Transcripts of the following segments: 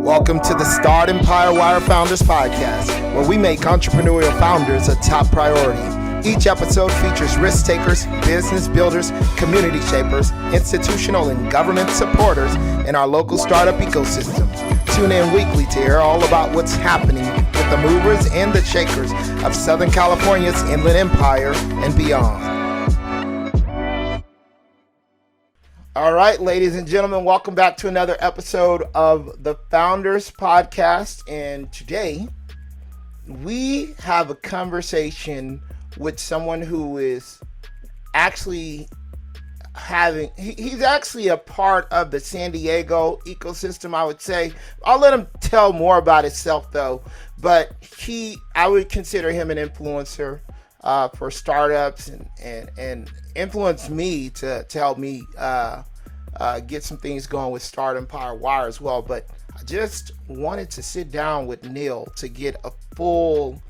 Welcome to the Startempire Wire Founders Podcast, where we make entrepreneurial founders a top priority. Each episode features risk takers, business builders, community shapers, institutional and government supporters in our local startup ecosystem. Tune in weekly to hear all about what's happening with the movers and the shakers of Southern California's Inland Empire and beyond. All right, ladies and gentlemen, welcome back to another episode of the Founders Podcast. And today we have a conversation with someone who is actually he's actually a part of the San Diego ecosystem, I would say. I'll let him tell more about himself though, but I would consider him an influencer for startups and influenced me to help me get some things going with Startempire Wire as well. But I just wanted to sit down with Neal to get a full,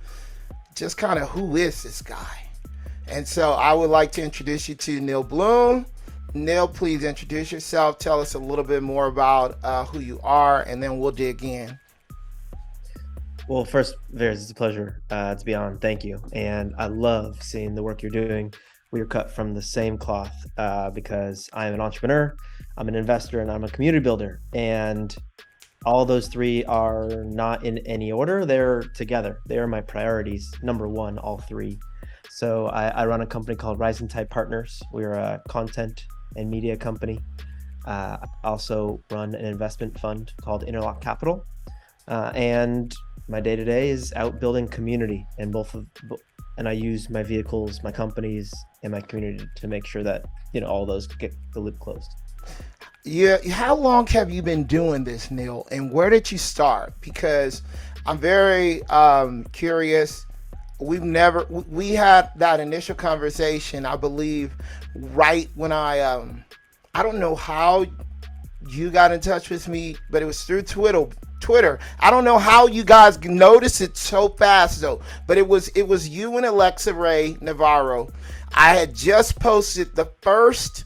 just kind of who is this guy. And so I would like to introduce you to Neal Bloom. Neal, please introduce yourself. Tell us a little bit more about who you are, and then we'll dig in. Well, first, Veers, it's a pleasure to be on. Thank you. And I love seeing the work you're doing. We are cut from the same cloth because I am an entrepreneur, I'm an investor, and I'm a community builder. And all those three are not in any order. They're together. They are my priorities. Number one, all three. So I run a company called Rising Tide Partners. We're a content and media company. I also run an investment fund called Interlock Capital. And my day-to-day is out building community, and I use my vehicles, my companies, and my community to make sure that, all those get the loop closed. Yeah. How long have you been doing this, Neal, and where did you start? Because I'm very curious. We had that initial conversation, I believe, right when I don't know how you got in touch with me, but it was through Twitter. I don't know how you guys noticed it so fast though, but it was you and Alexa Ray Navarro. I had just posted the first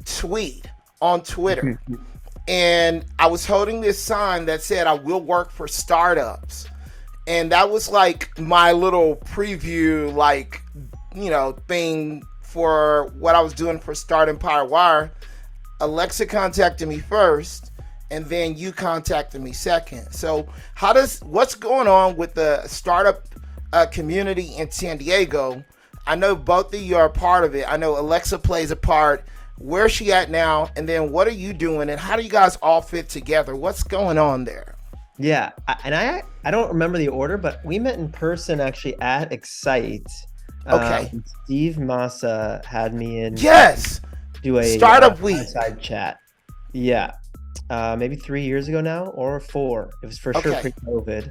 tweet on Twitter, and I was holding this sign that said, "I will work for startups." And that was like my little preview, thing for what I was doing for Startempire Wire. Alexa contacted me first, and then you contacted me second. So what's going on with the startup community in San Diego? I know both of you are a part of it. I know Alexa plays a part. Where's she at now? And then what are you doing? And how do you guys all fit together? What's going on there? Yeah, and I don't remember the order, but we met in person actually at Excite. Okay. Steve Massa had me in. Yes. Do a startup week side chat. Yeah, maybe 3 years ago now, or 4. It was for sure pre-COVID.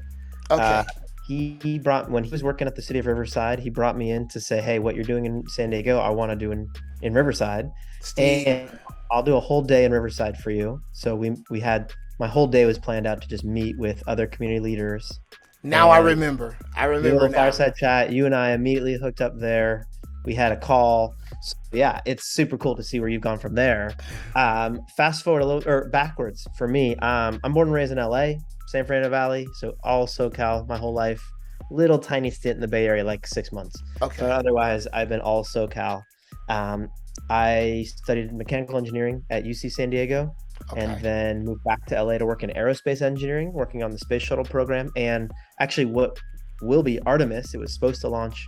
Okay. He brought, when he was working at the city of Riverside, he brought me in to say, "Hey, what you're doing in San Diego, I want to do in Riverside, Steve. And I'll do a whole day in Riverside for you." So we had, my whole day was planned out to just meet with other community leaders. Now I remember. Now. Fireside chat. You and I immediately hooked up there. We had a call. So yeah, it's super cool to see where you've gone from there. Fast forward a little, or backwards for me. I'm born and raised in LA, San Fernando Valley, so all SoCal my whole life. Little tiny stint in the Bay Area, like 6 months. Okay. But otherwise, I've been all SoCal. I studied mechanical engineering at UC San Diego. Okay. And then moved back to LA to work in aerospace engineering, working on the space shuttle program, and actually what will be Artemis. It was supposed to launch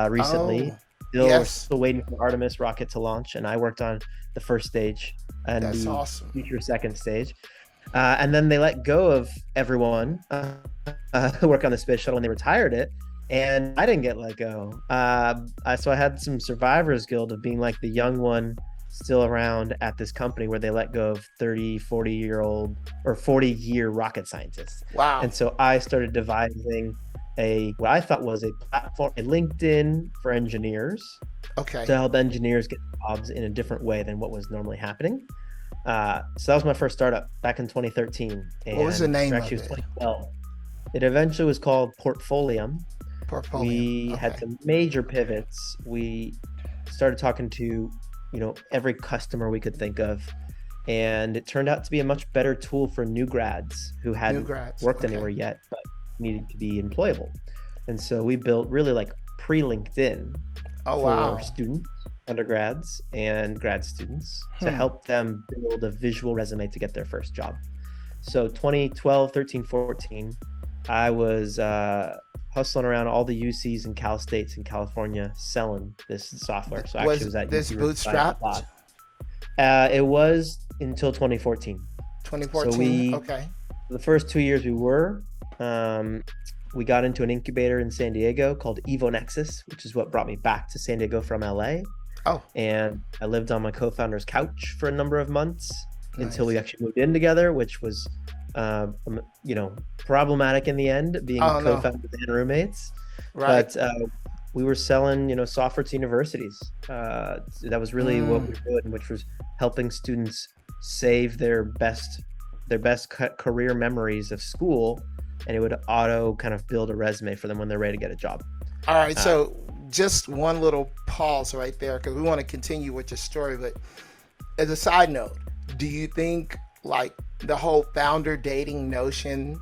recently. We're still waiting for Artemis rocket to launch, and I worked on the first stage and That's the awesome. future second stage. And then they let go of everyone who worked on the space shuttle, and they retired it. And I didn't get let go. So I had some survivor's guilt of being like the young one still around at this company where they let go of 30, 40-year-old or 40-year rocket scientists. Wow. And so I started devising what I thought was a platform, a LinkedIn for engineers. Okay. To help engineers get jobs in a different way than what was normally happening. So that was my first startup back in 2013. And what was the name of it? 2012. It eventually was called Portfolium. We had some major pivots. We started talking to, every customer we could think of. and it turned out to be a much better tool for new grads who hadn't worked anywhere yet but needed to be employable. And so we built really like pre-LinkedIn for students, undergrads and grad students to help them build a visual resume to get their first job. So 2012, 13, 14, I was hustling around all the UCs and Cal States in California selling this software. So actually, was at this UC bootstrapped? It was until 2014. 2014. So the first 2 years we got into an incubator in San Diego called Evo Nexus, which is what brought me back to San Diego from LA. And I lived on my co-founder's couch for a number of months until we actually moved in together, which was problematic in the end, being co-founders and roommates. But we were selling software to universities. That was really what we were doing, which was helping students save their best career memories of school, and it would auto kind of build a resume for them when they're ready to get a job. All right, so just one little pause right there, because we want to continue with your story. But as a side note, do you think like the whole founder dating notion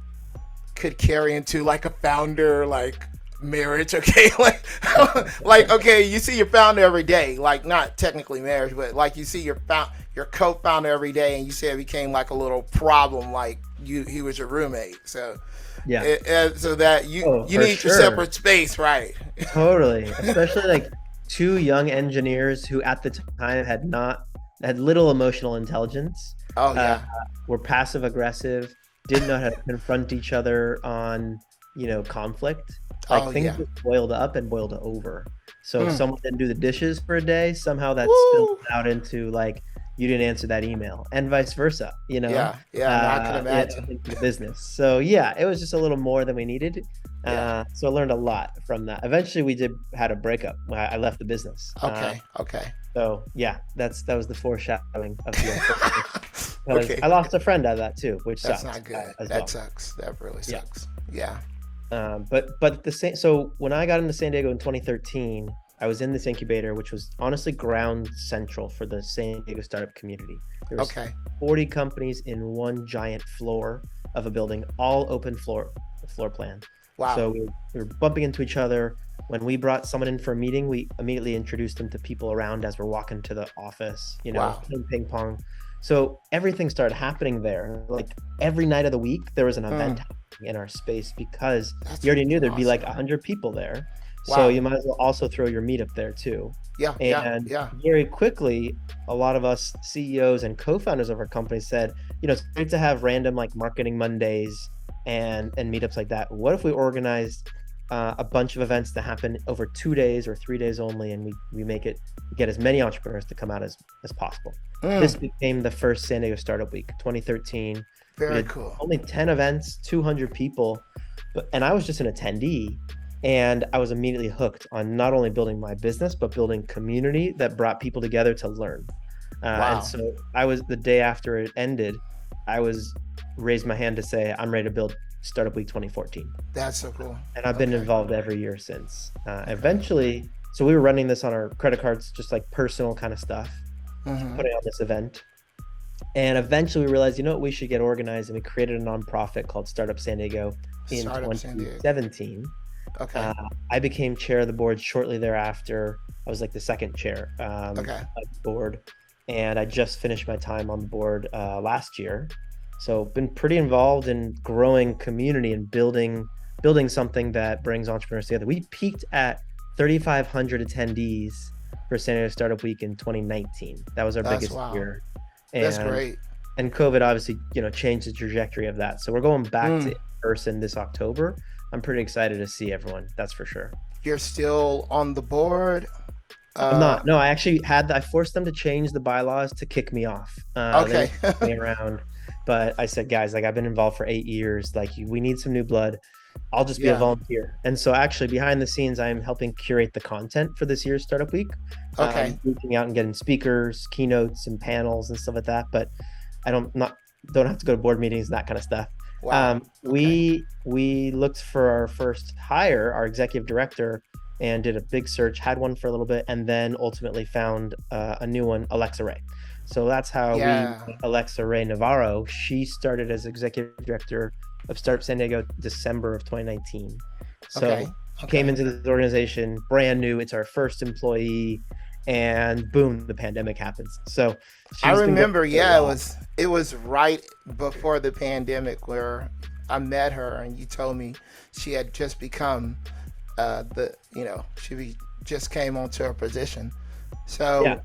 could carry into like a founder like marriage? Okay, like okay, you see your founder every day, like not technically marriage, but like you see your co-founder every day, and you say it became like a little problem, like he was your roommate. So so that you need your separate space, right? Totally, especially like two young engineers who at the time had little emotional intelligence. Were passive aggressive, didn't know how to confront each other on conflict. Like things just boiled up and boiled over. So if someone didn't do the dishes for a day, somehow that spilled out into like you didn't answer that email, and vice versa. I can imagine into the business. So it was just a little more than we needed. So I learned a lot from that. Eventually, we had a breakup. I left the business. Okay. So that was the foreshadowing of the I lost a friend out of that too, which that's sucks. Not good. Sucks. That really sucks. But the same. So when I got into San Diego in 2013, I was in this incubator, which was honestly ground central for the San Diego startup community. There was 40 companies in one giant floor of a building, all open floor plan. Wow. So we were bumping into each other. When we brought someone in for a meeting, we immediately introduced them to people around as we're walking to the office, playing ping pong. So everything started happening there. Like every night of the week, there was an event happening in our space, because you already knew there'd be like 100 people there. Wow. So you might as well also throw your meetup there too. Very quickly, a lot of us CEOs and co-founders of our company said, it's great to have random like marketing Mondays and meetups like that. What if we organized a bunch of events to happen over 2 days or 3 days only, and we get as many entrepreneurs to come out as possible. This became the first San Diego Startup Week, 2013. Very cool. Only 10 events, 200 people, and I was just an attendee, and I was immediately hooked on not only building my business, but building community that brought people together to learn. And so the day after it ended, I raised my hand to say, I'm ready to build Startup Week 2014. That's so cool. And I've been involved every year since. Eventually, so we were running this on our credit cards, just like personal kind of stuff, putting on this event. And eventually we realized, we should get organized, and we created a nonprofit called Startup San Diego in 2017. I became chair of the board shortly thereafter. I was like the second chair of the board, and I just finished my time on the board last year. So been pretty involved in growing community and building something that brings entrepreneurs together. We peaked at 3,500 attendees for San Diego Startup Week in 2019. That was our biggest year. And, that's great. And COVID obviously, changed the trajectory of that. So we're going back to in person this October. I'm pretty excited to see everyone. That's for sure. You're still on the board? I'm not. No, I forced them to change the bylaws to kick me off. They kicked me around. But I said, guys, like I've been involved for 8 years. Like we need some new blood. I'll just be a volunteer. And so actually behind the scenes, I'm helping curate the content for this year's Startup Week. Reaching out and getting speakers, keynotes, and panels and stuff like that. But I don't have to go to board meetings and that kind of stuff. Wow. We looked for our first hire, our executive director, and did a big search, had one for a little bit, and then ultimately found a new one, Alexa Ray. So that's how Yeah. we, Alexa Ray Navarro, she started as executive director of Startup San Diego December of 2019. Okay. So she came Okay. into this organization brand new. It's our first employee, and boom, the pandemic happens. So I she's been going remember, through a yeah, lot. it was right before the pandemic where I met her, and you told me she had just become just came onto her position. Yeah, So,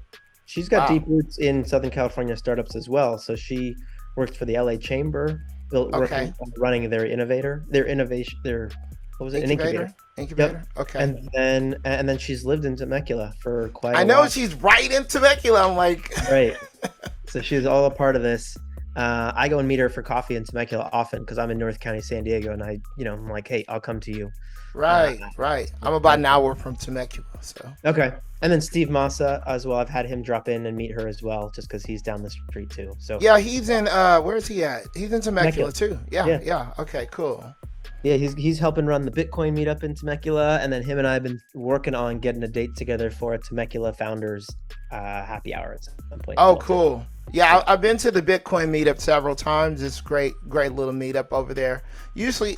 she's got wow. deep roots in Southern California startups as well. So she worked for the LA Chamber, Okay. working running their innovation, what was it, an incubator. Incubator. Incubator. Yep. Okay. And then she's lived in Temecula for quite I a know while. she's right in Temecula. I'm like, Right. So she's all a part of this. I go and meet her for coffee in Temecula often because I'm in North County, San Diego, and I'm like, hey, I'll come to you. Uh, right, right. I'm about and an hour from Temecula, so. Okay. And then Steve Massa as well. I've had him drop in and meet her as well, just because he's down the street too. So Yeah, he's in. Where's he at? He's in Temecula Temecula. too. Yeah, Yeah. yeah. Okay, cool. Yeah, he's helping run the Bitcoin meetup in Temecula, and then him and I have been working on getting a date together for a Temecula founders happy hour at some point as Oh, well too. cool. Yeah, Yeah. I've been to the Bitcoin meetup several times. It's great, great little meetup over there. Usually,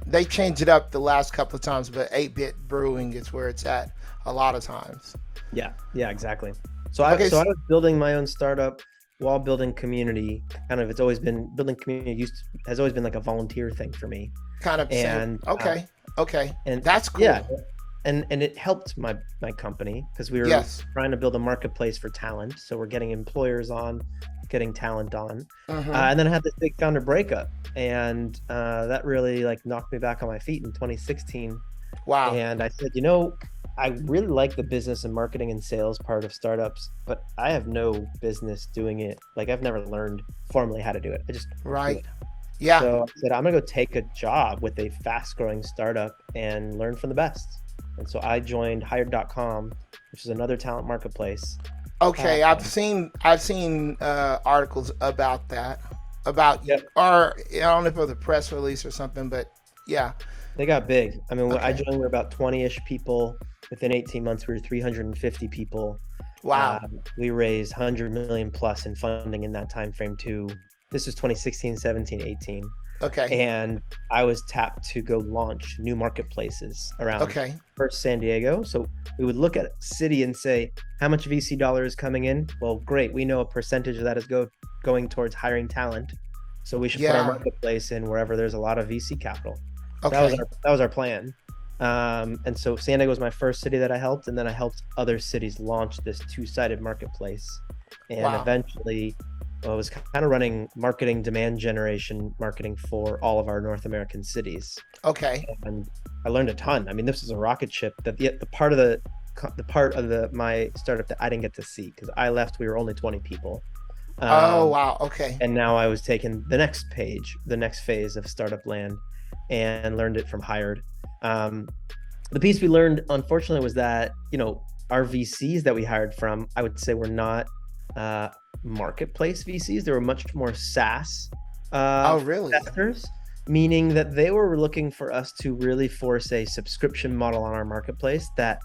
they change it up the last couple of times, but 8-Bit Brewing is where it's at a lot of times. Yeah, exactly. So I Okay, so I was building my own startup while building community. Kind of, it's always been building community has always been like a volunteer thing for me. kind of same. And Okay, okay, and that's cool. yeah, and it helped my company because we were Yes. trying to build a marketplace for talent. So we're getting employers on, getting talent on, Mm-hmm. and then I had this big founder breakup, and that really like knocked me back on my feet in 2016. Wow. And I said, I really like the business and marketing and sales part of startups, but I have no business doing it. Like I've never learned formally how to do it. I just do Right. it. Yeah. So I said, I'm gonna go take a job with a fast growing startup and learn from the best. And so I joined hired.com, which is another talent marketplace. Okay, Um, I've seen articles about that. About, yep, or I don't know if it was a press release or something, but yeah. they got big. I mean, when I Okay. joined, we were about 20-ish people. Within 18 months, we were 350 people. Wow. We raised 100 million plus in funding in that time frame too. This was 2016, 17, 18. Okay. And I was tapped to go launch new marketplaces around Okay. first San Diego. So we would look at a city and say, how much VC dollar is coming in? Well, great. We know a percentage of that is going towards hiring talent. So we should put our Yeah. marketplace in wherever there's a lot of VC capital. So Okay. that was our plan. And so San Diego was my first city that I helped, and then I helped other cities launch this two-sided marketplace. And Wow. eventually, I was kind of running marketing, demand generation marketing for all of our North American cities. Okay. And I learned a ton. I mean, this was a rocket ship. That the part of my startup that I didn't get to see because I left. We were only 20 people. Oh, wow. Okay. And now I was taking the next phase of startup land, and learned it from Hired. The piece we learned, unfortunately, was that our VCs that we hired from, I would say, were not marketplace VCs. They were much more SaaS Oh, really? investors, meaning that they were looking for us to really force a subscription model on our marketplace that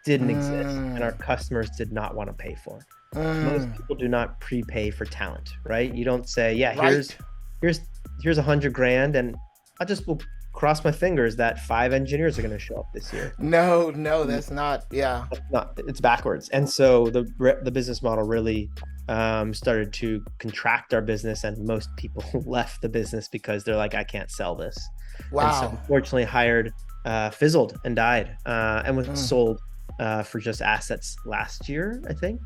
didn't exist and our customers did not want to pay for. Most people do not prepay for talent, right? You don't say, yeah, Right. here's $100,000 and I just will cross my fingers that 5 engineers are going to show up this year. No, that's not. Yeah. It's backwards. And so the business model really started to contract our business, and most people left the business because they're like, I can't sell this. And so Wow. unfortunately Hired fizzled and died and was sold for just assets last year, I think.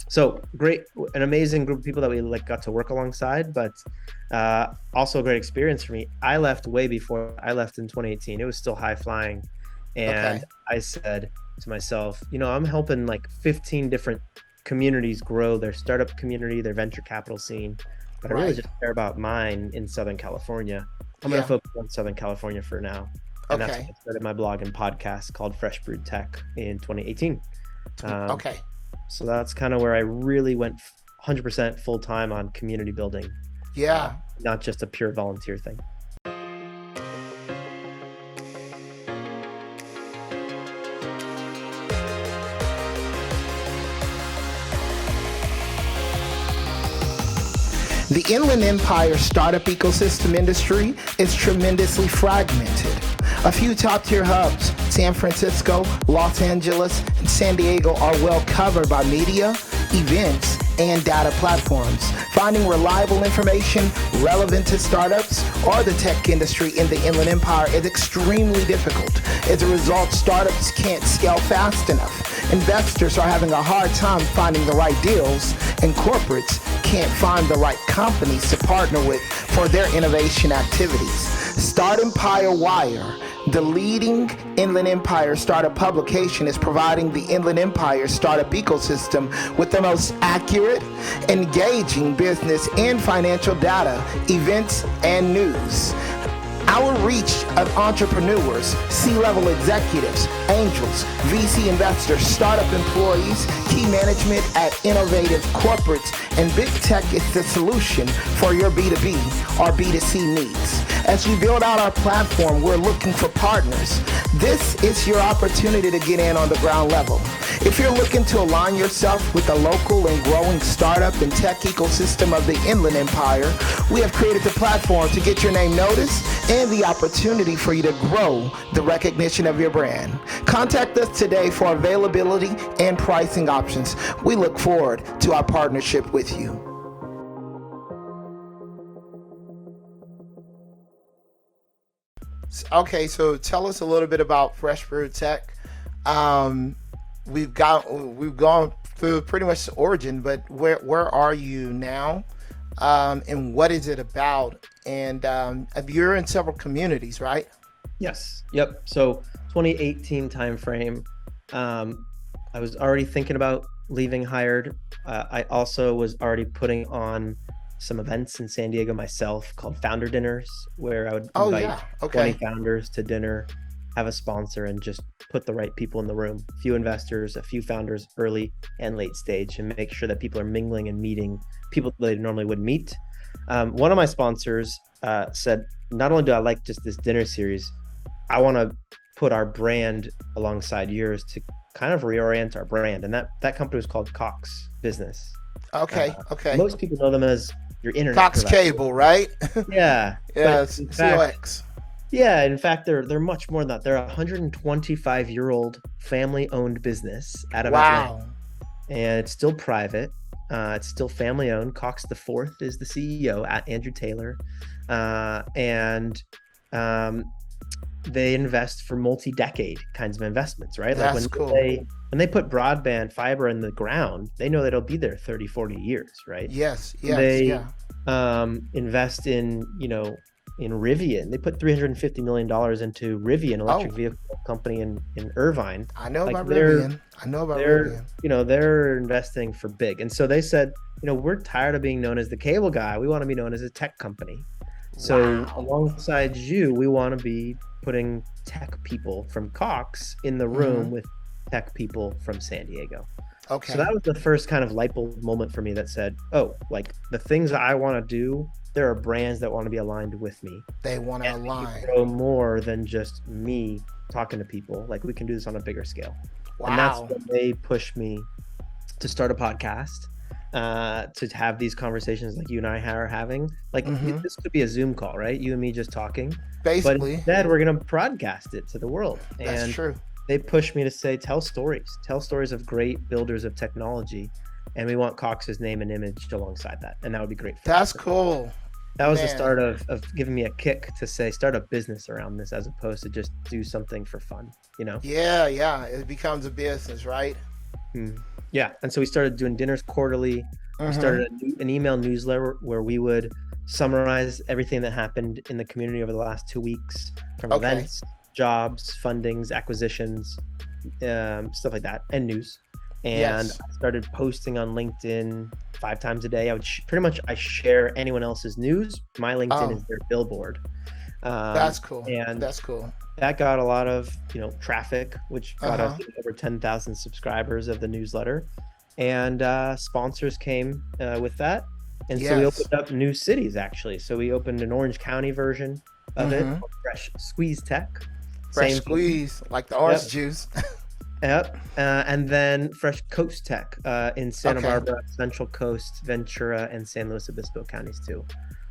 So great, an amazing group of people that we got to work alongside, but also a great experience for me. I left way before I left in 2018. It was still high flying. And Okay. I said to myself, I'm helping 15 different communities grow their startup community, their venture capital scene. But I really Right. just care about mine in Southern California. I'm Yeah. going to focus on Southern California for now. And that's Okay. when I started my blog and podcast called Fresh Brewed Tech in 2018. Okay. So that's kind of where I really went 100% full time on community building, Yeah. not just a pure volunteer thing. The Inland Empire startup ecosystem industry is tremendously fragmented. A few top-tier hubs, San Francisco, Los Angeles, and San Diego, are well covered by media, events, and data platforms. Finding reliable information relevant to startups or the tech industry in the Inland Empire is extremely difficult. As a result, startups can't scale fast enough. Investors are having a hard time finding the right deals, and corporates can't find the right companies to partner with for their innovation activities. Startempire Wire, the leading Inland Empire startup publication, is providing the Inland Empire startup ecosystem with the most accurate, engaging business and financial data, events, and news. Our reach of entrepreneurs, C-level executives, angels, VC investors, startup employees, key management at innovative corporates, and big tech is the solution for your B2B or B2C needs. As we build out our platform, we're looking for partners. This is your opportunity to get in on the ground level. If you're looking to align yourself with the local and growing startup and tech ecosystem of the Inland Empire, we have created the platform to get your name noticed and the opportunity for you to grow the recognition of your brand. Contact us today for availability and pricing options. We look forward to our partnership with you. Okay, so tell us a little bit about Fresh Brewed Tech. We've gone through pretty much the origin, but where are you now, and what is it about? And you're in several communities, right? Yes. Yep. So 2018 timeframe. I was already thinking about leaving Hired. I also was already putting on some events in San Diego myself called founder dinners, where I would invite 20 founders to dinner, have a sponsor, and just put the right people in the room. A few investors, a few founders, early and late stage, and make sure that people are mingling and meeting people they normally wouldn't meet. One of my sponsors said, not only do I like just this dinner series, I want to put our brand alongside yours to kind of reorient our brand. And that company was called Cox Business. Okay. Most people know them as your internet Cox provider. Cable, right? Yeah. Yes. COX. Yeah, in fact, they're much more than that. They're a 125-year-old family-owned business out of Atlanta, and it's still private. It's still family-owned. Cox the Fourth is the CEO, Andrew Taylor, and they invest for multi-decade kinds of investments, right? That's like cool. When they put broadband fiber in the ground, they know that it'll be there 30, 40 years, right? Yes. They invest in Rivian. They put $350 million into Rivian, electric vehicle company in Irvine. I know about Rivian. They're investing for big. And so they said, we're tired of being known as the cable guy. We want to be known as a tech company. So alongside you, we want to be putting tech people from Cox in the room with tech people from San Diego. Okay. So that was the first kind of light bulb moment for me that said, like the things that I want to do, there are brands that want to be aligned with me. They want to align. Grow more than just me talking to people. Like we can do this on a bigger scale. Wow. And that's when they pushed me to start a podcast, to have these conversations like you and I are having. Like this could be a Zoom call, right? You and me just talking. Basically. But instead, we're going to broadcast it to the world. That's true. They pushed me to say, tell stories of great builders of technology. And we want Cox's name and image alongside that. And that would be great. That's cool. That was the start of giving me a kick to say, start a business around this as opposed to just do something for fun, Yeah. It becomes a business, right? Yeah. And so we started doing dinners quarterly. We started an email newsletter where we would summarize everything that happened in the community over the last 2 weeks, from events, jobs, fundings, acquisitions, stuff like that, and news. And I started posting on LinkedIn 5 times a day. I would I share anyone else's news. My LinkedIn is their billboard. That's cool. And that's cool. That got a lot of traffic, which got us over 10,000 subscribers of the newsletter. And sponsors came with that. And so we opened up new cities, actually. So we opened an Orange County version of it, Fresh Squeeze Tech. Fresh Squeeze, like the orange juice. Yep. And then Fresh Coast Tech in Santa Okay. Barbara, Central Coast, Ventura, and San Luis Obispo counties too.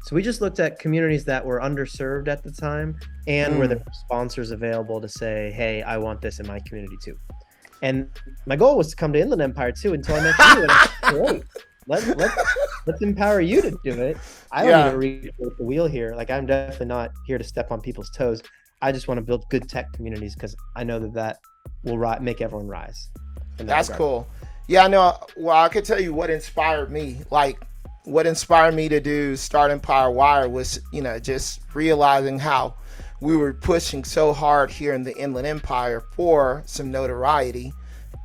So we just looked at communities that were underserved at the time and where there were sponsors available to say, hey, I want this in my community too. And my goal was to come to Inland Empire too until I met you. And I said, great, let's empower you to do it. I don't need to recreate the wheel here. Like, I'm definitely not here to step on people's toes. I just want to build good tech communities because I know that will make everyone rise. That's cool. Yeah, no. Well, I could tell you what inspired me. Like, what inspired me to do Startempire Wire was, just realizing how we were pushing so hard here in the Inland Empire for some notoriety,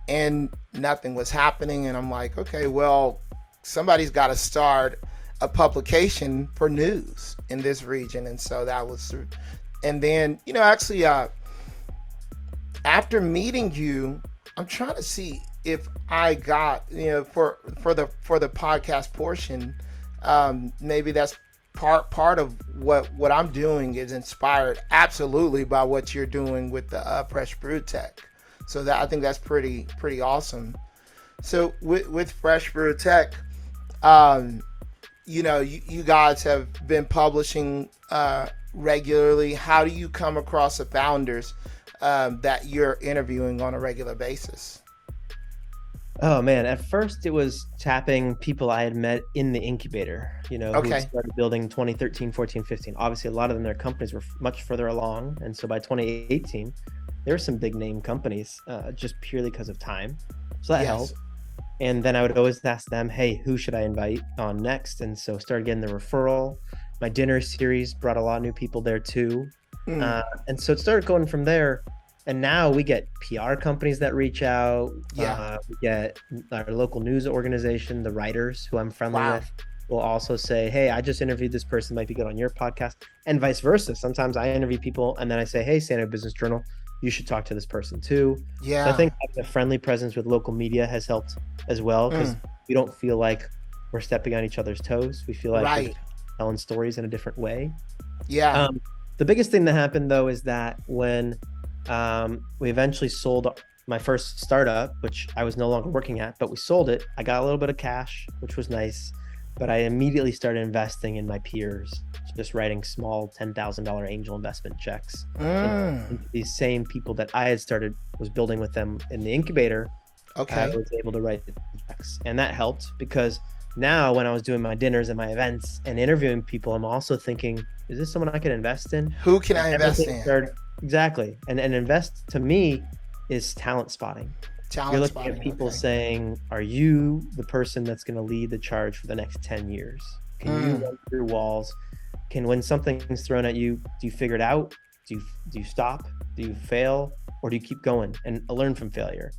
and nothing was happening. And I'm like, okay, well, somebody's got to start a publication for news in this region. And so that was, and then, actually, after meeting you, I'm trying to see if I got, for the podcast portion, maybe that's part of what I'm doing is inspired absolutely by what you're doing with the Fresh Brewed Tech. So that, I think that's pretty awesome. So with Fresh Brewed Tech, you guys have been publishing regularly. How do you come across the founders that you're interviewing on a regular basis? Oh man, at first it was tapping people I had met in the incubator, who started building 2013, 14, 15. Obviously, a lot of them, their companies were much further along. And so by 2018, there were some big name companies just purely because of time. So that helped. And then I would always ask them, hey, who should I invite on next? And so started getting the referral. My dinner series brought a lot of new people there too. And so it started going from there. And now we get PR companies that reach out. We get our local news organization, the writers who I'm friendly with, will also say, hey, I just interviewed this person, might be good on your podcast, and vice versa. Sometimes I interview people and then I say, hey, San Diego Business Journal, you should talk to this person too. So I think having a friendly presence with local media has helped as well, because we don't feel like we're stepping on each other's toes. We feel like we're telling stories in a different way. The biggest thing that happened though is that when we eventually sold my first startup, which I was no longer working at, but we sold it. I got a little bit of cash, which was nice, but I immediately started investing in my peers, just writing small $10,000 angel investment checks. And these same people that I had was building with them in the incubator. I was able to write checks, and that helped because now when I was doing my dinners and my events and interviewing people, I'm also thinking, is this someone I can invest in? Who can I invest in? Exactly. And invest to me is talent spotting. You're looking at people saying, are you the person that's going to lead the charge for the next 10 years? Can you run through walls? When something's thrown at you, do you figure it out? Do you stop? Do you fail? Or do you keep going and learn from failure?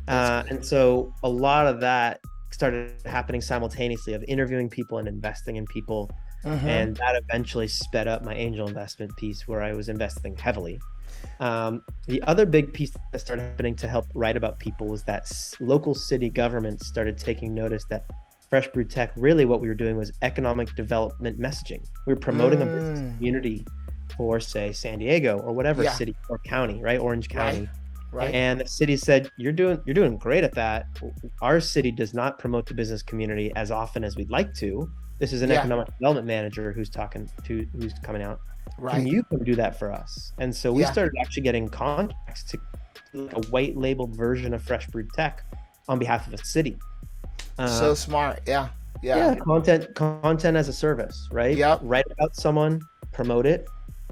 And so a lot of that started happening simultaneously, of interviewing people and investing in people. And that eventually sped up my angel investment piece, where I was investing heavily. The other big piece that started happening to help write about people was that local city governments started taking notice that Fresh Brewed Tech, really what we were doing was economic development messaging. We were promoting a business community for, say, San Diego or whatever city or county, right? Orange County. And the city said, you're doing great at that. Our city does not promote the business community as often as we'd like to. This is an economic development manager who's coming out. Can you come do that for us? And so we started actually getting contracts to a white labeled version of Fresh Brewed Tech on behalf of a city. So smart. Yeah. Content as a service, right? Write about someone, promote it,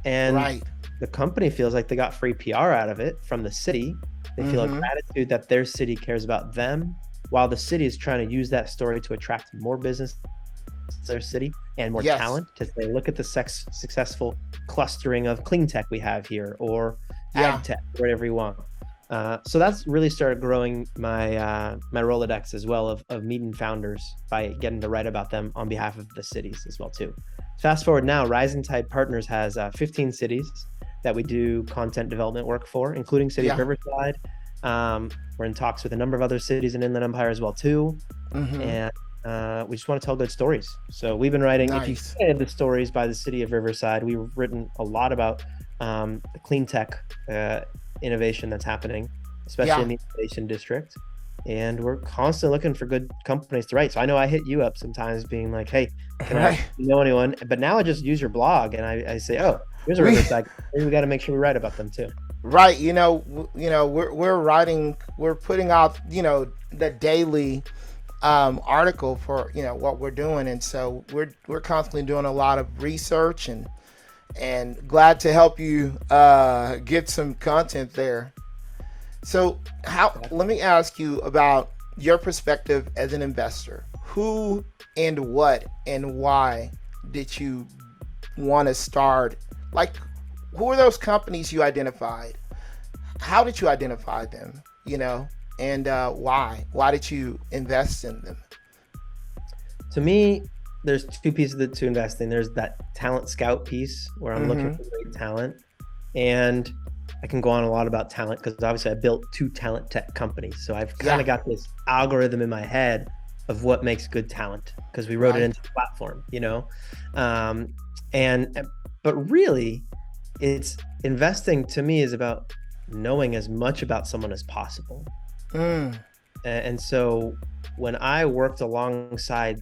and the company feels like they got free PR out of it from the city. They feel a gratitude that their city cares about them, while the city is trying to use that story to attract more business to their city and more talent, to say, look at the successful clustering of clean tech we have here, or ag tech, whatever you want. So that's really started growing my my Rolodex as well, of meeting founders by getting to write about them on behalf of the cities as well too. Fast forward now, Rising Tide Partners has 15 cities that we do content development work for, including City of Riverside. We're in talks with a number of other cities in Inland Empire as well too. And we just want to tell good stories. So we've been writing, if you say the stories by the City of Riverside, we've written a lot about the clean tech innovation that's happening. especially in the innovation district. And we're constantly looking for good companies to write. So I know I hit you up sometimes being like, hey, can I know anyone? But now I just use your blog and I say, oh, here's a Riverside. We got to make sure we write about them too. Right. We're putting out, the daily article for, what we're doing. And so we're constantly doing a lot of research and glad to help you get some content there. So let me ask you about your perspective as an investor. Who and what and why did you want to start? Like, who are those companies you identified? How did you identify them? And why? Why did you invest in them? To me, there's two pieces to invest in. There's that talent scout piece where I'm looking for great talent. And I can go on a lot about talent because obviously I built 2 talent tech companies. So I've kind of got this algorithm in my head of what makes good talent because we wrote it into the platform, but really it's investing to me is about knowing as much about someone as possible. And so when I worked alongside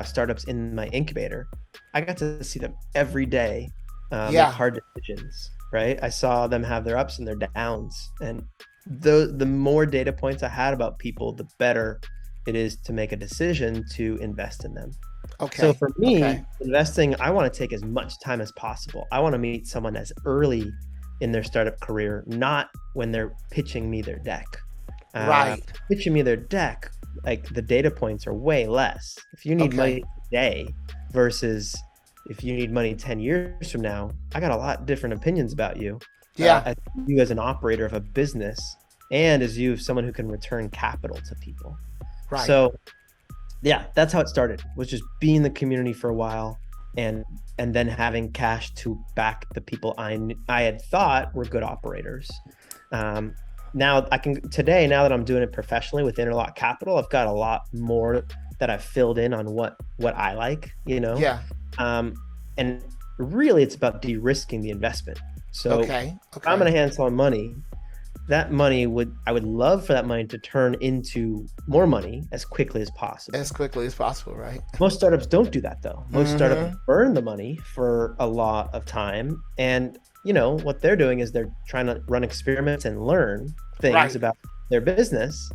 startups in my incubator, I got to see them every day make hard decisions, right? I saw them have their ups and their downs. And the more data points I had about people, the better it is to make a decision to invest in them. Okay. So for me, investing, I want to take as much time as possible. I want to meet someone as early in their startup career, not when they're pitching me their deck. Pitching me their deck, like the data points are way less. If you need money today versus if you need money 10 years from now, I got a lot different opinions about you. As you as an operator of a business and as you someone who can return capital to people. Right. So that's how it started, was just being in the community for a while and then having cash to back the people I had thought were good operators. Now that I'm doing it professionally with Interlock Capital, I've got a lot more that I've filled in on what I like, and really it's about de-risking the investment. So if I'm going to hand someone money, that money I would love for that money to turn into more money as quickly as possible. As quickly as possible, right? Most startups don't do that though. Most startups burn the money for a lot of time. And what they're doing is they're trying to run experiments and learn things about their business.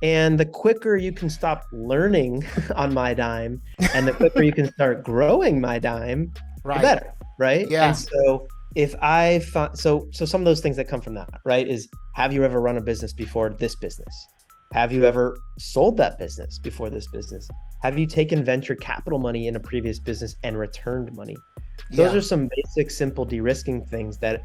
And the quicker you can stop learning on my dime and the quicker you can start growing my dime, the better, right? Yeah. And so if I find, so some of those things that come from that, right, is have you ever run a business before this business? Have you ever sold that business before this business? Have you taken venture capital money in a previous business and returned money? Those are some basic, simple de-risking things that,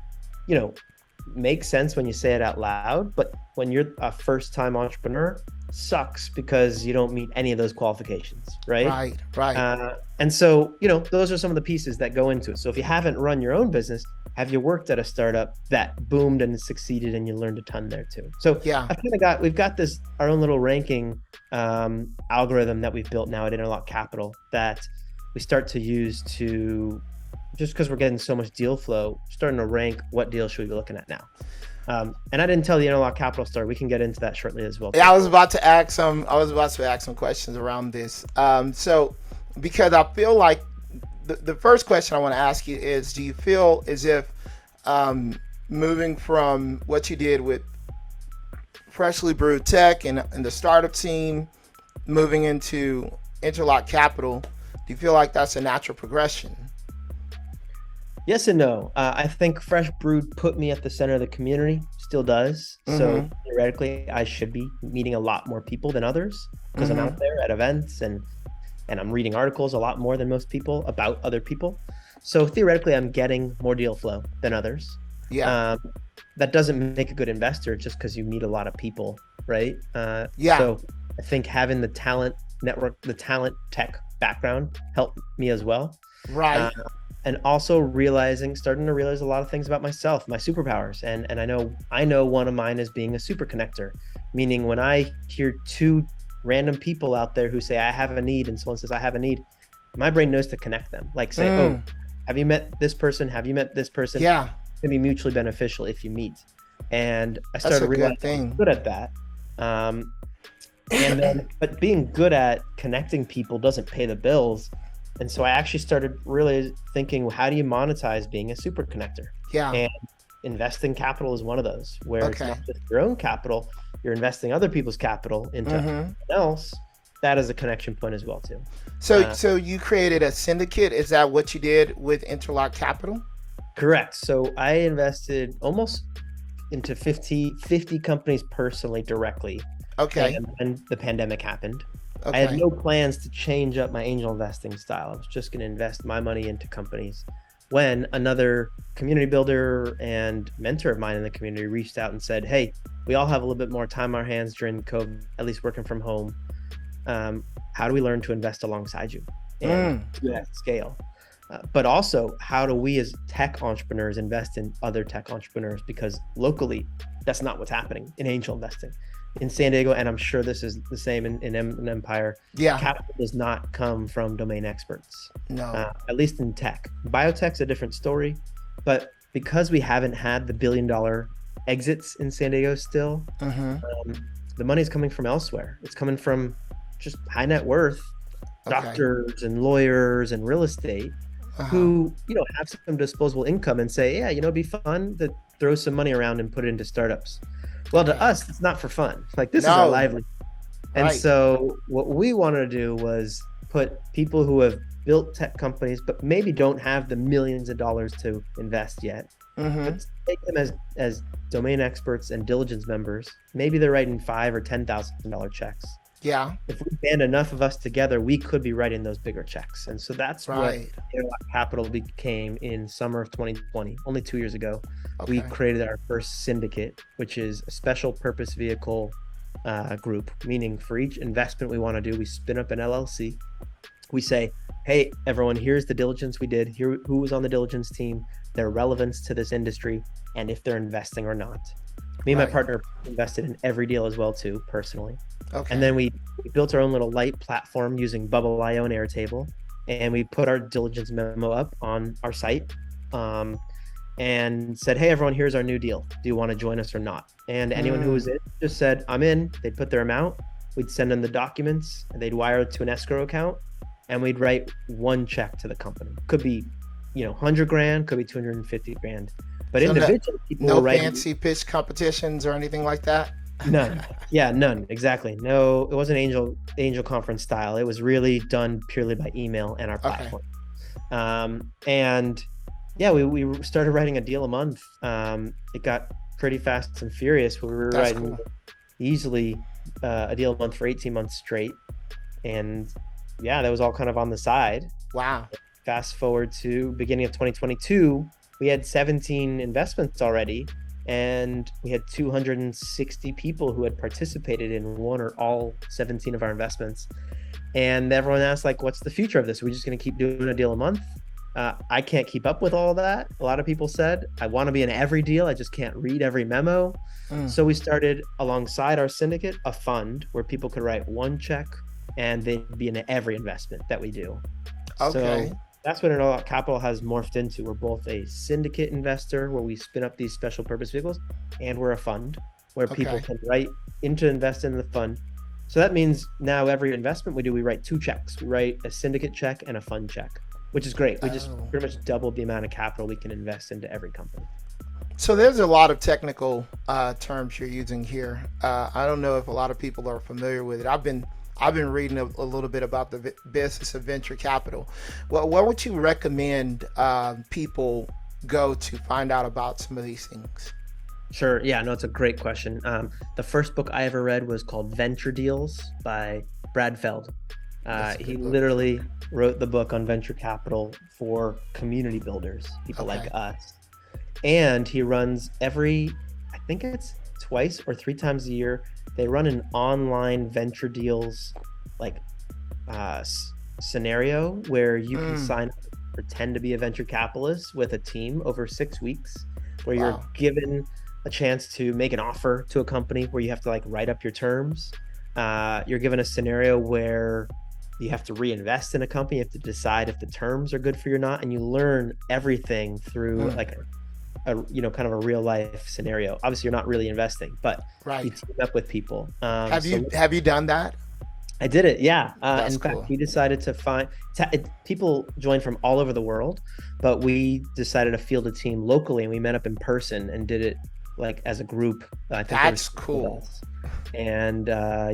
make sense when you say it out loud, but when you're a first-time entrepreneur, sucks because you don't meet any of those qualifications, right? Right. And so, those are some of the pieces that go into it. So if you haven't run your own business, have you worked at a startup that boomed and succeeded and you learned a ton there too? So we've got our own little ranking algorithm that we've built now at Interlock Capital that we start to use to, just because we're getting so much deal flow, starting to rank what deals should we be looking at now. And I didn't tell the Interlock Capital story. We can get into that shortly as well. Yeah, I was about to ask some questions around this. So because I feel like the first question I want to ask you is, do you feel as if moving from what you did with Freshly Brewed Tech and the startup team, moving into Interlock Capital, do you feel like that's a natural progression? Yes and no. I think Fresh Brewed put me at the center of the community, still does. So theoretically, I should be meeting a lot more people than others because I'm out there at events and I'm reading articles a lot more than most people about other people. So theoretically, I'm getting more deal flow than others. Yeah. That doesn't make a good investor just because you meet a lot of people, right? So I think having the talent network, the talent tech background helped me as well. Right. And also starting to realize a lot of things about myself, my superpowers. And I know one of mine is being a super connector, meaning when I hear 2 random people out there who say, I have a need, and someone says, I have a need, my brain knows to connect them. Like say, oh, have you met this person? Have you met this person? Yeah. It can be mutually beneficial if you meet. And I That's started a realizing good I'm thing. good at that. Um, and then, but being good at connecting people doesn't pay the bills. And so I actually started really thinking, well, how do you monetize being a super connector? Yeah. And investing capital is one of those, where it's Okay. not just your own capital, you're investing other people's capital into Mm-hmm. someone else. That is a connection point as well too. So you created a syndicate. Is that what you did with Interlock Capital? Correct. So I invested almost into 50 companies personally directly. Okay. And when the pandemic happened, I had Okay. no plans to change up my angel investing style. I was just going to invest my money into companies. When another community builder and mentor of mine in the community reached out and said, "Hey, we all have a little bit more time on our hands during COVID, at least working from home. How do we learn to invest alongside you and do that scale? But also, how do we as tech entrepreneurs invest in other tech entrepreneurs? Because locally, that's not what's happening in angel investing. In San Diego, and I'm sure this is the same in Empire, Yeah. capital does not come from domain experts, No. at least in tech. Biotech's a different story, but because we haven't had the $1 billion exits in San Diego still, Mm-hmm. the money's coming from elsewhere. It's coming from just high net worth Okay. doctors and lawyers and real estate Uh-huh. who, have some disposable income and say, yeah, it'd be fun to throw some money around and put it into startups. Well, to Okay. us, it's not for fun. Like, this is our No. livelihood. And Right. so what we wanted to do was put people who have built tech companies, but maybe don't have the millions of dollars to invest yet, Mm-hmm. but take them as domain experts and diligence members. Maybe they're writing $5,000 or $10,000 checks. Yeah. If we band enough of us together, we could be writing those bigger checks. And so that's what Right. Interlock Capital became in summer of 2020, only 2 years ago. We Okay. created our first syndicate, which is a special purpose vehicle group, meaning for each investment we want to do, we spin up an LLC. We say, hey, everyone, here's the diligence we did. Here, who was on the diligence team, their relevance to this industry, and if they're investing or not. Me and my Right. partner invested in every deal as well, too, personally. Okay. And then we built our own little light platform using Bubble.io and Airtable. And we put our diligence memo up on our site and said, hey, everyone, here's our new deal. Do you want to join us or not? And anyone who was in just said, I'm in. They'd put their amount. We'd send them the documents. And they'd wire it to an escrow account. And we'd write one check to the company. Could be, 100 grand, could be 250 grand. But So individually, people no were writing. fancy pitch competitions or anything like that? None. Yeah, none. Exactly. No, it wasn't angel conference style. It was really done purely by email and our platform. And yeah, we started writing a deal a month. It got pretty fast and furious. We were That's writing cool. easily a deal a month for 18 months straight. And yeah, that was all kind of on the side. Wow. Fast forward to beginning of 2022, we had 17 investments already. And we had 260 people who had participated in one or all 17 of our investments. And everyone asked, like, what's the future of this? Are we just going to keep doing a deal a month? I can't keep up with all of that. A lot of people said, I want to be in every deal. I just can't read every memo. So we started alongside our syndicate, a fund where people could write one check and they'd be in every investment that we do. Okay. So that's what Interlock Capital has morphed into. We're both a syndicate investor where we spin up these special purpose vehicles, and we're a fund where people Okay. can write into invest in the fund. So that means now every investment we do, we write two checks. We write a syndicate check and a fund check, which is great. We just pretty much doubled the amount of capital we can invest into every company. So there's a lot of technical terms you're using here. I don't know if a lot of people are familiar with it. I've been reading a little bit about the business of venture capital. Well, what would you recommend people go to find out about some of these things? Sure. Yeah, no, it's a great question. The first book I ever read was called Venture Deals by Brad Feld. He literally wrote the book on venture capital for community builders, people like us. And he runs I think it's twice or three times a year, they run an online venture deals scenario where you can sign up, pretend to be a venture capitalist with a team over 6 weeks, where you're given a chance to make an offer to a company where you have to write up your terms. You're given a scenario where you have to reinvest in a company. You have to decide if the terms are good for you or not, and you learn everything through kind of a real life scenario. Obviously, you're not really investing, but you Right. team up with people. Have you done that? I did it. Yeah. That's In fact, cool. we decided to people joined from all over the world, but we decided to field a team locally, and we met up in person and did it like as a group. I think there was That's 6 of cool. us. And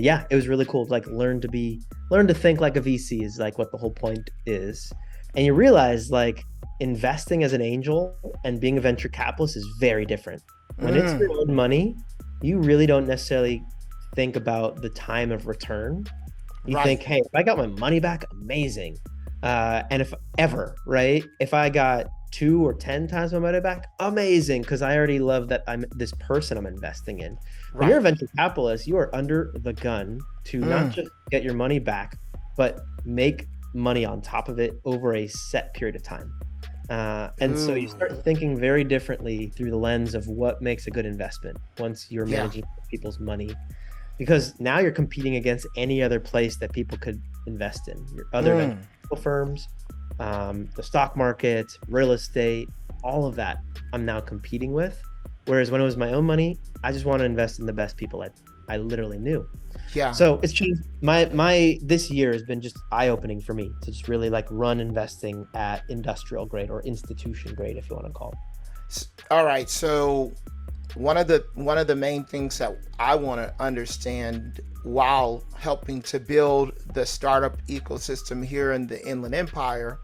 yeah, it was really cool to like learn to think like a VC is like what the whole point is. And you realize like investing as an angel and being a venture capitalist is very different. When it's your own money, you really don't necessarily think about the time of return. You Right. think, hey, if I got my money back, amazing. And if ever, right? If I got 2 or 10 times my money back, amazing, because I already love that I'm this person I'm investing in. When you're a venture capitalist, you are under the gun to not just get your money back, but make money on top of it over a set period of time. And so you start thinking very differently through the lens of what makes a good investment once you're managing people's money. Because now you're competing against any other place that people could invest in. Your other venture firms, the stock market, real estate, all of that I'm now competing with. Whereas when it was my own money, I just want to invest in the best people I literally knew. Yeah. So it's changed. My this year has been just eye-opening for me to just really like run investing at industrial grade or institution grade, if you want to call it. All right. So one of the main things that I want to understand while helping to build the startup ecosystem here in the Inland Empire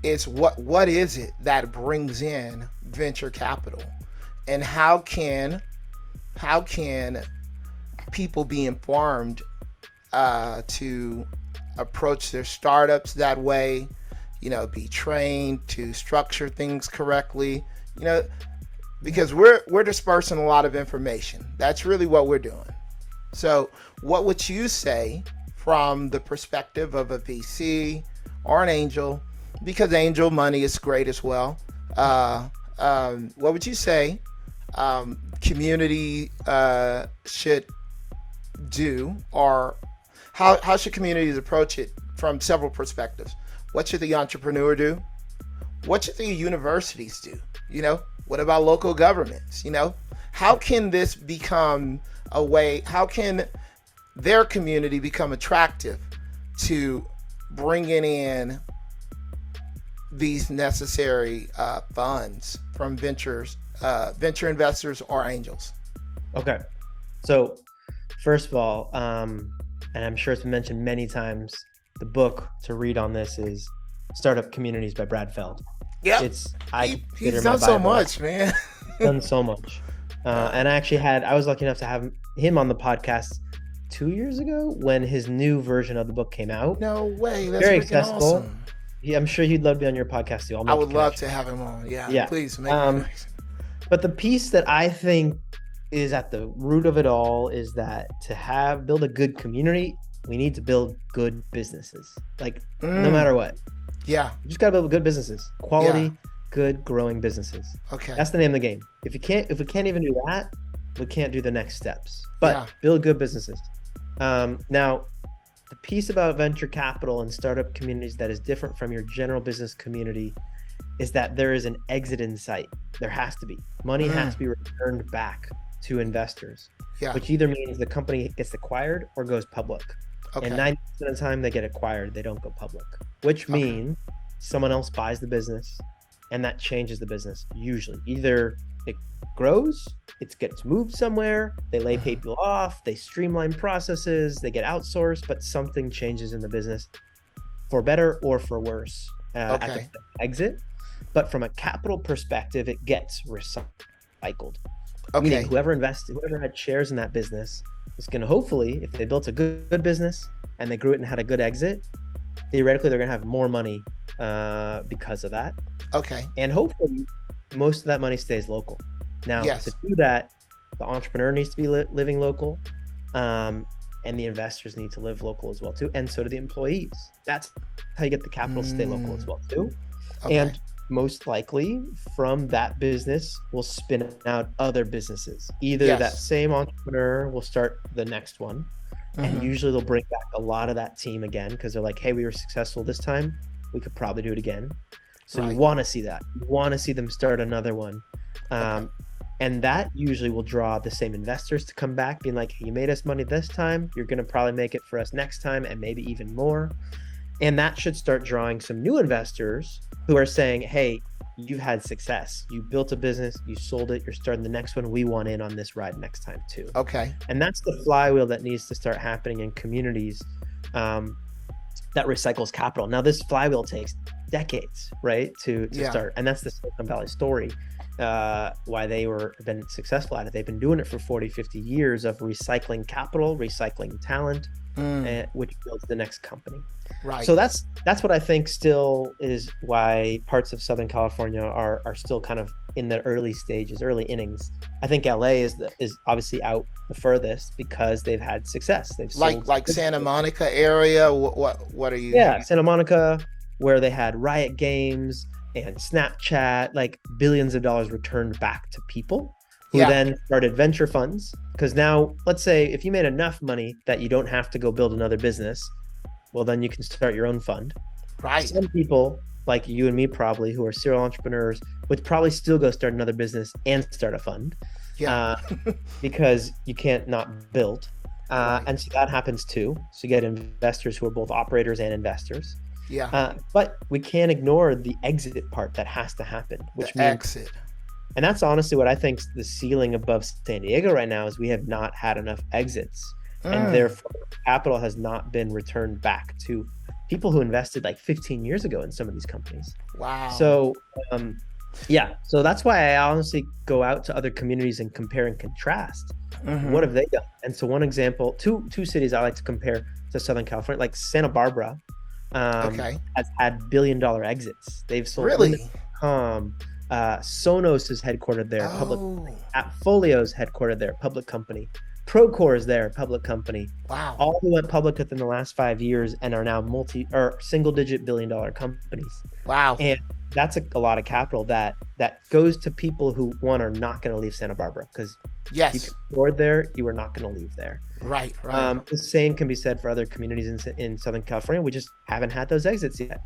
is what is it that brings in venture capital, and how can people be informed to approach their startups that way, be trained to structure things correctly, because we're dispersing a lot of information. That's really what we're doing. So what would you say from the perspective of a VC or an angel, because angel money is great as well, what would you say community should do, or how should communities approach it from several perspectives? What should the entrepreneur do? What should the universities do? What about local governments? How can this become a way, how can their community become attractive to bringing in these necessary funds from venture investors or angels? Okay. So first of all, and I'm sure it's been mentioned many times, the book to read on this is Startup Communities by Brad Feld. Yeah, he's done so much, man. Done so much. And I was lucky enough to have him on the podcast 2 years ago when his new version of the book came out. No way. That's very accessible. Awesome. Yeah, I'm sure he'd love to be on your podcast too. I would love to have him on. Yeah. Please make it. But the piece that I think is at the root of it all is that to build a good community, we need to build good businesses. Like no matter what. Yeah. You just gotta build good businesses. Quality, good, growing businesses. Okay. That's the name of the game. If we can't even do that, we can't do the next steps. But build good businesses. Now, the piece about venture capital and startup communities that is different from your general business community is that there is an exit in sight. There has to be. Money has to be returned back to investors, which either means the company gets acquired or goes public. Okay. And 90% of the time they get acquired, they don't go public, which means someone else buys the business, and that changes the business. Usually either it grows, it gets moved somewhere, they lay people off, they streamline processes, they get outsourced, but something changes in the business for better or for worse at the exit. But from a capital perspective, it gets recycled. Meaning whoever had shares in that business is going to, hopefully, if they built a good business and they grew it and had a good exit, theoretically they're going to have more money because of that. Okay. And hopefully most of that money stays local. Now, to do that, the entrepreneur needs to be living local, and the investors need to live local as well too, and so do the employees. That's how you get the capital to stay local as well too. And most likely from that business will spin out other businesses. Either that same entrepreneur will start the next one, and usually they'll bring back a lot of that team again because they're like, hey, we were successful this time, we could probably do it again. So you want to see that. You want to see them start another one. Um, and that usually will draw the same investors to come back, being like, hey, you made us money this time, you're going to probably make it for us next time, and maybe even more. And that should start drawing some new investors who are saying, hey, you've had success. You built a business, you sold it, you're starting the next one. We want in on this ride next time too. Okay. And that's the flywheel that needs to start happening in communities that recycles capital. Now, this flywheel takes decades, right, to start. And that's the Silicon Valley story, why they been successful at it. They've been doing it for 40, 50 years of recycling capital, recycling talent, which builds the next company. Right. So that's what I think still is why parts of Southern California are still kind of in the early stages, early innings. I think LA is obviously out the furthest because they've had success. They've sold like Santa Monica area. What are you? Yeah, Santa Monica, where they had Riot Games and Snapchat, like billions of dollars returned back to people who then started venture funds. Because now, let's say if you made enough money that you don't have to go build another business, well, then you can start your own fund. Right. Some people, like you and me probably, who are serial entrepreneurs, would probably still go start another business and start a fund. Yeah. Because you can't not build. And so that happens too. So you get investors who are both operators and investors. Yeah. But we can't ignore the exit part that has to happen, which means exit. And that's honestly what I think the ceiling above San Diego right now is we have not had enough exits. And therefore capital has not been returned back to people who invested like 15 years ago in some of these companies. Wow. So so that's why I honestly go out to other communities and compare and contrast. What have they done? And so one example, two cities I like to compare to Southern California, like Santa Barbara has had $1 billion exits. They've sold Sonos is headquartered there, public. Appfolio's headquartered there, public company. Procore is there, public company. Wow. All who went public within the last 5 years and are now single-digit billion-dollar companies. Wow. And that's a lot of capital that goes to people who, one, are not going to leave Santa Barbara because you can afford there, you are not going to leave there. Right. The same can be said for other communities in Southern California. We just haven't had those exits yet.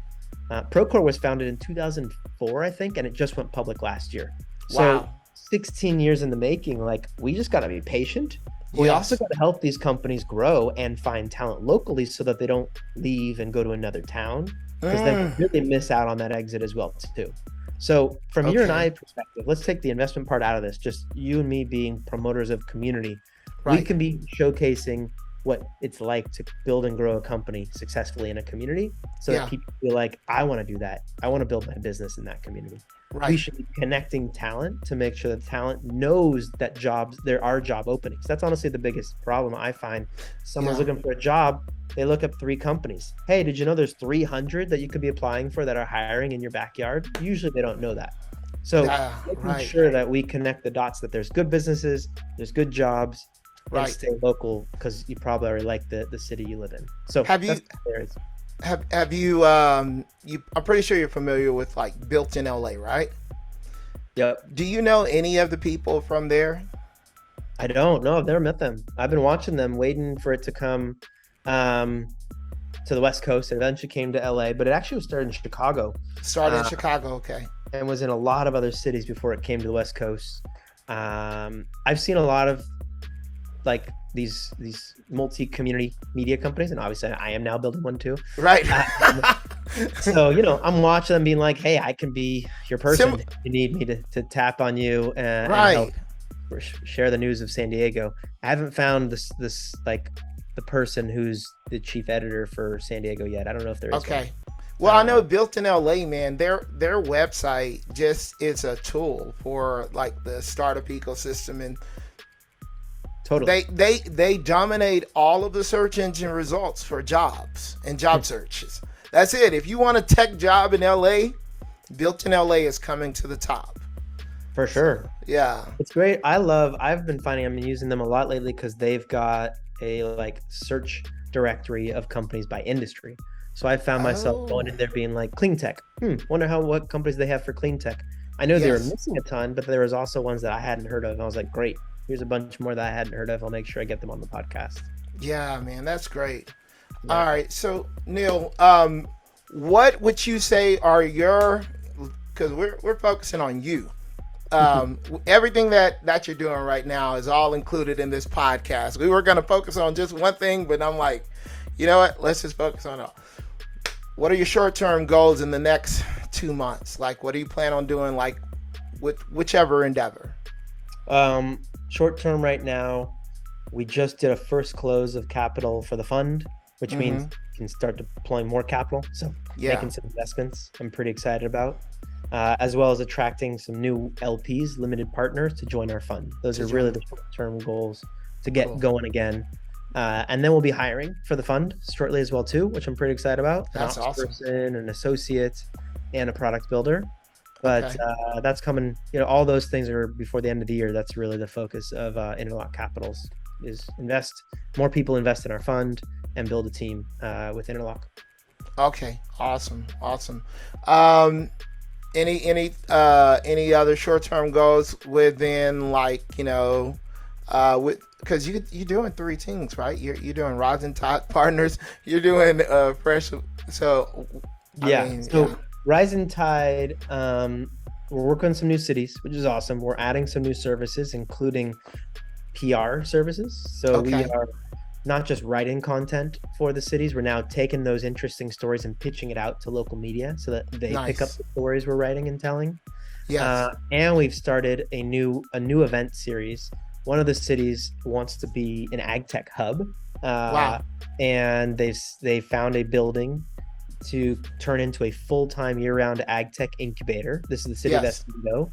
Procore was founded in 2004, I think, and it just went public last year. Wow. So 16 years in the making, like we just got to be patient. We also got to help these companies grow and find talent locally so that they don't leave and go to another town, because they really miss out on that exit as well too. So from your and I perspective, let's take the investment part out of this. Just you and me being promoters of community, we can be showcasing what it's like to build and grow a company successfully in a community so that people feel like, I want to do that. I want to build my business in that community. Right. We should be connecting talent to make sure that talent knows that there are job openings. That's honestly the biggest problem I find. Someone's looking for a job, they look up 3 companies. Hey, did you know there's 300 that you could be applying for that are hiring in your backyard? Usually they don't know that. So making sure that we connect the dots, that there's good businesses, there's good jobs, and stay local, because you probably already like the city you live in. So have you I'm pretty sure you're familiar with like Built in LA, right? Yep. Do you know any of the people from there? I don't know. I've never met them. I've been watching them, waiting for it to come to the West Coast. It eventually came to LA, but it actually was started in Chicago. In Chicago, okay. And was in a lot of other cities before it came to the West Coast. I've seen a lot of like these multi-community media companies, and obviously I am now building one too. Right. So, I'm watching them being like, hey, I can be your person if you need me to tap on you and help share the news of San Diego. I haven't found this like the person who's the chief editor for San Diego yet. I don't know if there is one. Well, I know Built in LA, man, their website just is a tool for like the startup ecosystem, and totally. They dominate all of the search engine results for jobs and job searches. That's it. If you want a tech job in LA, Built in LA is coming to the top. For sure. Yeah. It's great. I've been using them a lot lately because they've got a like search directory of companies by industry. So I found myself going in there being like, clean tech. Wonder what companies they have for clean tech. I know they were missing a ton, but there was also ones that I hadn't heard of. And I was like, great. Here's a bunch more that I hadn't heard of. I'll make sure I get them on the podcast. Yeah, man, that's great. Yeah. All right. So Neal, what would you say are because we're focusing on you, Everything that you're doing right now is all included in this podcast. We were going to focus on just one thing, but I'm like, you know what? Let's just focus on it. What are your short-term goals in the next 2 months? Like, what do you plan on doing, like, with whichever endeavor? Short term right now, we just did a first close of capital for the fund, which means we can start deploying more capital. So making some investments I'm pretty excited about, as well as attracting some new LPs, limited partners, to join our fund. Those are really the short-term goals to get going again. And then we'll be hiring for the fund shortly as well too, which I'm pretty excited about. That's awesome. Person, an associate, and a product builder. But that's coming. All those things are before the end of the year. That's really the focus of Interlock Capitals, is more people invest in our fund and build a team with Interlock. Okay, awesome. Any other short-term goals within, like, because you're doing 3 things, right? You're doing Rising Tide Partners. You're doing Fresh. So Rising Tide. We're working on some new cities, which is awesome. We're adding some new services, including PR services. So we are not just writing content for the cities. We're now taking those interesting stories and pitching it out to local media so that they pick up the stories we're writing and telling. Yes. And we've started a new event series. One of the cities wants to be an ag tech hub. Wow. And they found a building to turn into a full-time year-round ag tech incubator. This is the city of Escondido.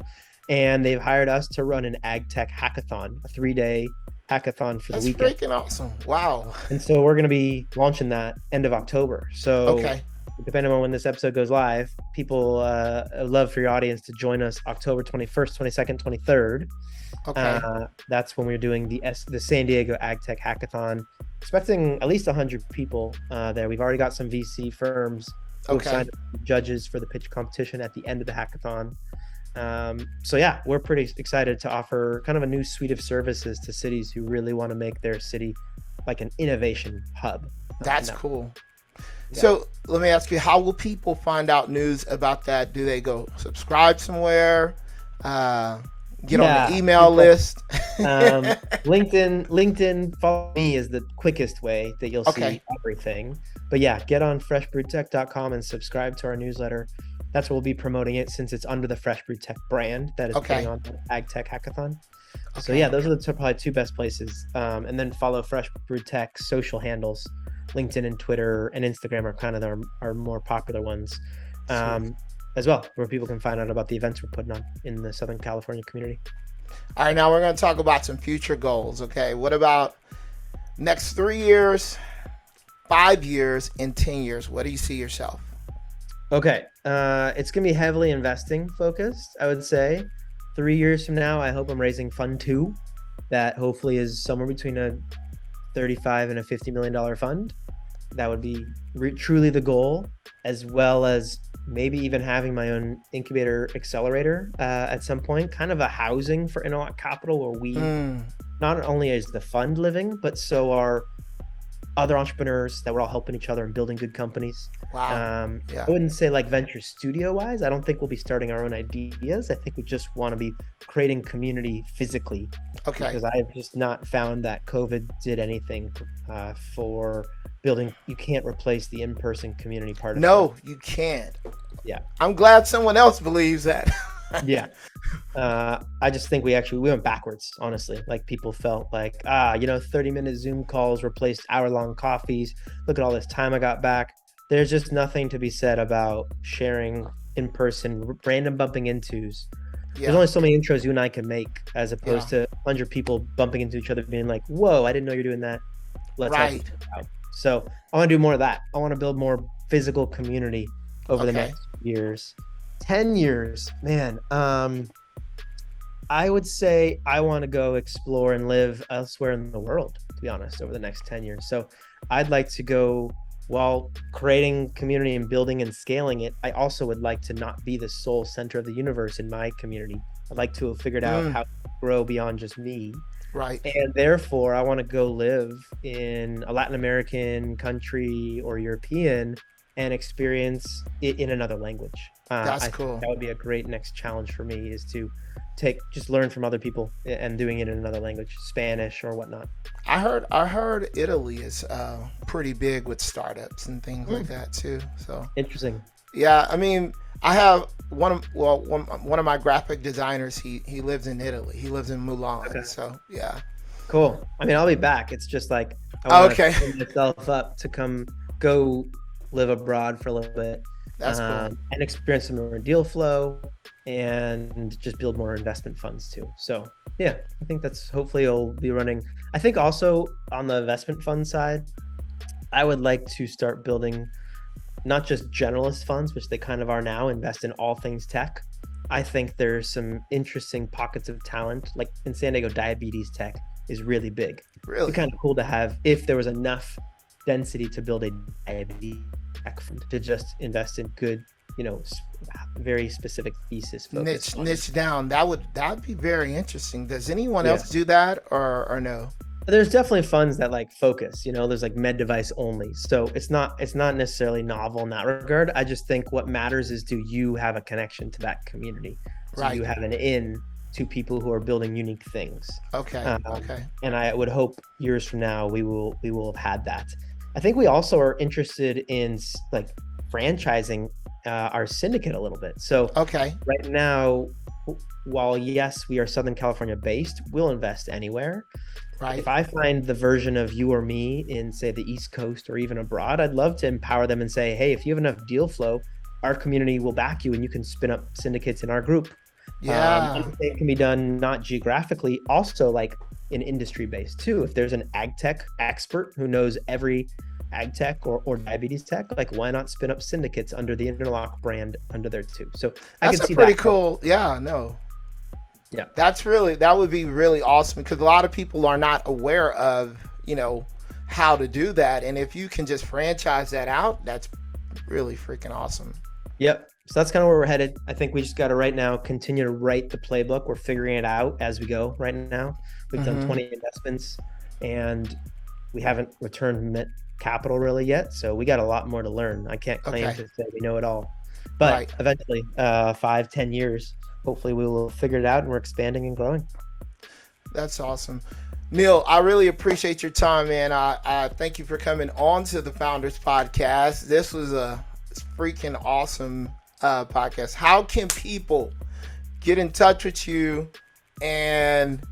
And they've hired us to run an ag tech hackathon, a 3-day hackathon for the weekend. That's freaking awesome. Wow. And so we're going to be launching that end of October. So depending on when this episode goes live, people love for your audience to join us October 21st, 22nd, 23rd. That's when we're doing the San Diego Ag Tech Hackathon. Expecting at least 100 people there. We've already got some VC firms who have signed up judges for the pitch competition at the end of the hackathon. So we're pretty excited to offer kind of a new suite of services to cities who really want to make their city like an innovation hub. That's cool. Yeah. So let me ask you, how will people find out news about that? Do they go subscribe somewhere? Get on the email list? LinkedIn, follow me is the quickest way that you'll see everything. But get on freshbrewtech.com and subscribe to our newsletter. That's where we'll be promoting it, since it's under the Fresh Brew Tech brand that is putting on the Ag Tech Hackathon. So those are the probably 2 best places. And then follow Fresh Brew Tech social handles. LinkedIn and Twitter and Instagram are kind of our more popular ones, as well, where people can find out about the events we're putting on in the Southern California community. All right, now we're going to talk about some future goals. Okay, what about next 3 years, 5 years, and 10 years? What do you see yourself? Okay, it's going to be heavily investing focused, I would say. 3 years from now, I hope I'm raising Fund 2, that hopefully is somewhere between a $35 and a $50 million fund. That would be truly the goal, as well as maybe even having my own incubator accelerator at some point, kind of a housing for Interlock Capital, where we not only is the fund living, but so are other entrepreneurs, that we're all helping each other and building good companies. Wow. I wouldn't say like venture studio wise. I don't think we'll be starting our own ideas. I think we just want to be creating community physically. Because I've just not found that COVID did anything for building. You can't replace the in-person community part of it. No, you can't. Yeah. I'm glad someone else believes that. I just think we went backwards, honestly. Like, people felt like 30-minute Zoom calls replaced hour-long coffees. Look at all this time I got back. There's just nothing to be said about sharing in person, random bumping intos. There's only so many intros you and I can make, as opposed to 100 people bumping into each other being like, whoa, I didn't know you're doing that. Let's help each other out. So I want to do more of that. I want to build more physical community over the next years. 10 years, man. I would say I want to go explore and live elsewhere in the world, to be honest, over the next 10 years. So I'd like to go, while creating community and building and scaling it, I also would like to not be the sole center of the universe in my community. I'd like to have figured out how to grow beyond just me. Right. And therefore, I want to go live in a Latin American country or European and experience it in another language. That's cool. That would be a great next challenge for me, is to just learn from other people and doing it in another language, Spanish or whatnot. I heard Italy is pretty big with startups and things like that too. So Interesting. yeah, I mean, I have one of my graphic designers. He lives in Italy. He lives in Milan. Okay. So yeah. Cool. I mean, I'll be back. It's just like I want Okay. to set myself up to go live abroad for a little bit, That's cool. and experience some more deal flow and just build more investment funds too. So yeah, I think that's hopefully it'll be running. I think also on the investment fund side, I would like to start building not just generalist funds, which they kind of are now, invest in all things tech. I think there's some interesting pockets of talent, like in San Diego, diabetes tech is really big. Really? It'd be kind of cool to have if there was enough density to build a diabetes tech fund to just invest in good, very specific thesis focused Niche down. That'd be very interesting. Does anyone Yeah. else do that or no? There's definitely funds that like focus, there's like med device only. So it's not necessarily novel in that regard. I just think what matters is, do you have a connection to that community? So Right. you have an in to people who are building unique things. Okay. Okay. And I would hope years from now we will have had that. I think we also are interested in like franchising our syndicate a little bit. So Okay. right now, while yes, we are Southern California based, we'll invest anywhere. Right. If I find the version of you or me in, say, the East Coast or even abroad, I'd love to empower them and say, hey, if you have enough deal flow, our community will back you and you can spin up syndicates in our group. Yeah. And it can be done not geographically, also like in industry based too. If there's an ag tech expert who knows every ag tech or diabetes tech, like why not spin up syndicates under the Interlock brand under there too? So I That's can a see pretty that. cool. Yeah. No. Yeah. That would be really awesome because a lot of people are not aware of, how to do that. And if you can just franchise that out, that's really freaking awesome. Yep. So that's kind of where we're headed. I think we just got to right now continue to write the playbook. We're figuring it out as we go right now. We've done 20 investments and we haven't returned capital really yet. So we got a lot more to learn. I can't claim to say we know it all, but eventually 5-10 years, hopefully we will figure it out and we're expanding and growing. That's awesome. Neal, I really appreciate your time, man. I thank you for coming on to the Founders Podcast. This was a freaking awesome podcast. How can people get in touch with you and,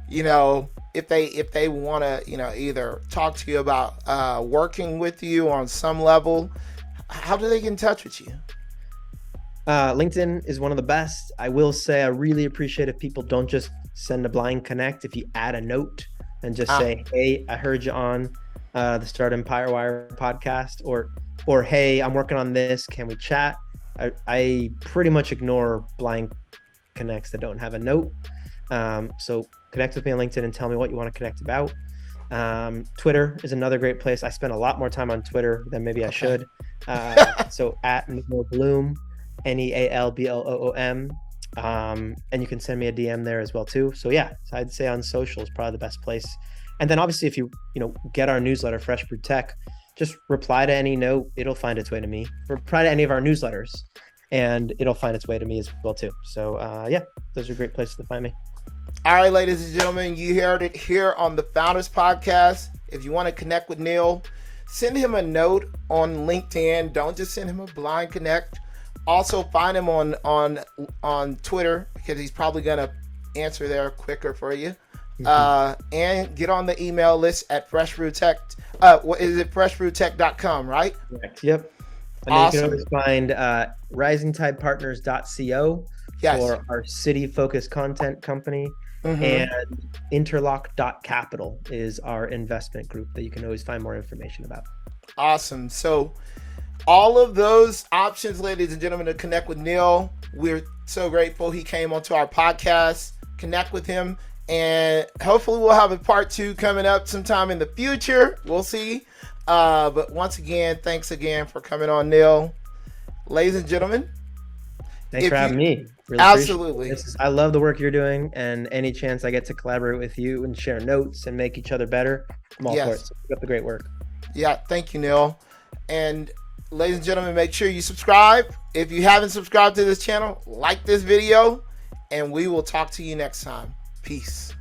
if they want to, either talk to you about working with you on some level, how do they get in touch with you? LinkedIn is one of the best. I will say I really appreciate if people don't just send a blind connect. If you add a note and just say, hey, I heard you on the Startempire Wire podcast, or hey, I'm working on this. Can we chat? I pretty much ignore blind connects that don't have a note. So connect with me on LinkedIn and tell me what you want to connect about. Twitter is another great place. I spend a lot more time on Twitter than maybe I should. So at Neal Bloom, NEALBLOOM. And you can send me a DM there as well too. So yeah, so I'd say on social is probably the best place. And then obviously if you get our newsletter, Fresh Brewed Tech, just reply to any note, it'll find its way to me. Reply to any of our newsletters and it'll find its way to me as well too. So yeah, those are great places to find me. All right, ladies and gentlemen, you heard it here on the Founders Podcast. If you want to connect with Neal, send him a note on LinkedIn. Don't just send him a blind connect. Also find him on Twitter because he's probably gonna answer there quicker for you. And get on the email list at Fresh Brewed Tech. What is it? freshbrewtech.com, right? Correct. Yep. And awesome. You can always find risingtidepartners.co for our city-focused content company. And Interlock.capital is our investment group that you can always find more information about. Awesome. So all of those options, ladies and gentlemen, to connect with Neal. We're so grateful he came onto our podcast. Connect with him, and hopefully we'll have a part 2 coming up sometime in the future. We'll see. But once again, thanks again for coming on, Neal. Ladies and gentlemen, thanks for having me. Really absolutely. I love the work you're doing, and any chance I get to collaborate with you and share notes and make each other better, I'm all for it. So keep up the great work. Yeah, thank you, Neal. And ladies and gentlemen, make sure you subscribe. If you haven't subscribed to this channel, like this video and we will talk to you next time. Peace.